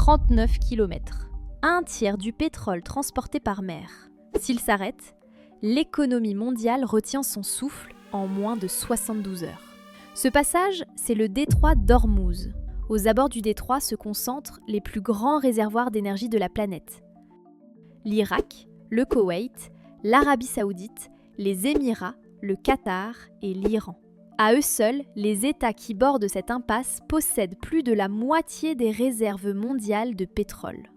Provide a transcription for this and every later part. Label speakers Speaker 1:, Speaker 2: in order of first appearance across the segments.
Speaker 1: 39 km, un tiers du pétrole transporté par mer. S'il s'arrête, l'économie mondiale retient son souffle en moins de 72 heures. Ce passage, c'est le détroit d'Ormuz. Aux abords du détroit se concentrent les plus grands réservoirs d'énergie de la planète. L'Irak, le Koweït, l'Arabie Saoudite, les Émirats, le Qatar et l'Iran. À eux seuls, les États qui bordent cette impasse possèdent plus de la moitié des réserves mondiales de pétrole.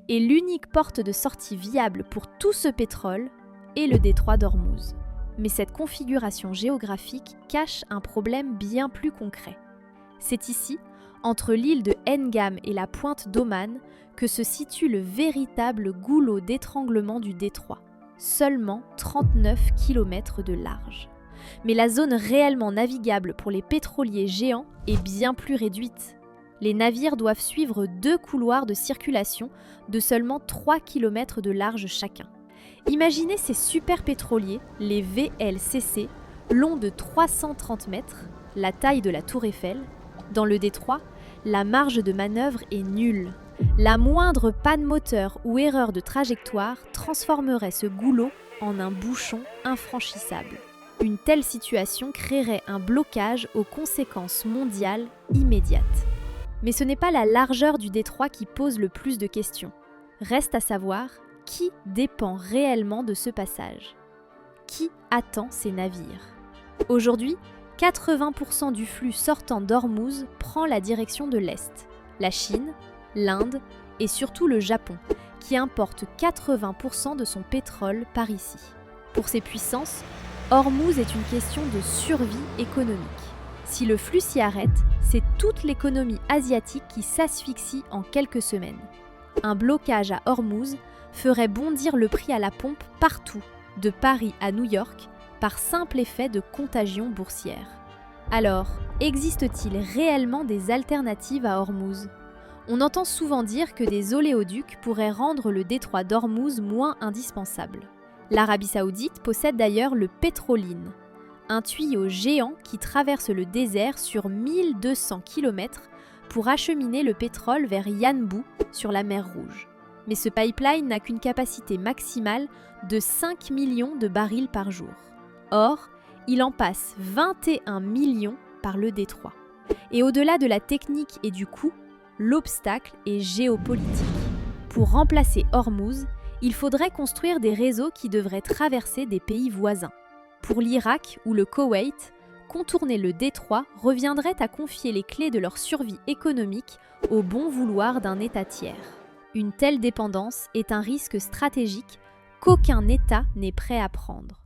Speaker 1: Et l'unique porte de sortie viable pour tout ce pétrole est le détroit d'Ormuz. Mais cette configuration géographique cache un problème bien plus concret. C'est ici, entre l'île de Ngam et la pointe d'Oman, que se situe le véritable goulot d'étranglement du détroit. Seulement 39 km de large. Mais la zone réellement navigable pour les pétroliers géants est bien plus réduite. Les navires doivent suivre 2 couloirs de circulation de seulement 3 km de large chacun. Imaginez ces super pétroliers, les VLCC, longs de 330 mètres, la taille de la Tour Eiffel. Dans le détroit, la marge de manœuvre est nulle. La moindre panne moteur ou erreur de trajectoire transformerait ce goulot en un bouchon infranchissable. Une telle situation créerait un blocage aux conséquences mondiales immédiates. Mais ce n'est pas la largeur du détroit qui pose le plus de questions. Reste à savoir qui dépend réellement de ce passage. Qui attend ces navires ? Aujourd'hui, 80% du flux sortant d'Ormuz prend la direction de l'Est. La Chine, l'Inde et surtout le Japon, qui importe 80% de son pétrole par ici. Pour ces puissances, Ormuz est une question de survie économique. Si le flux s'y arrête, c'est toute l'économie asiatique qui s'asphyxie en quelques semaines. Un blocage à Ormuz ferait bondir le prix à la pompe partout, de Paris à New York, par simple effet de contagion boursière. Alors, existe-t-il réellement des alternatives à Ormuz ? On entend souvent dire que des oléoducs pourraient rendre le détroit d'Ormuz moins indispensable. L'Arabie Saoudite possède d'ailleurs le Petroline, un tuyau géant qui traverse le désert sur 1200 km pour acheminer le pétrole vers Yanbu sur la mer Rouge. Mais ce pipeline n'a qu'une capacité maximale de 5 millions de barils par jour. Or, il en passe 21 millions par le détroit. Et au-delà de la technique et du coût, l'obstacle est géopolitique. Pour remplacer Ormuz, il faudrait construire des réseaux qui devraient traverser des pays voisins. Pour l'Irak ou le Koweït, contourner le détroit reviendrait à confier les clés de leur survie économique au bon vouloir d'un État tiers. Une telle dépendance est un risque stratégique qu'aucun État n'est prêt à prendre.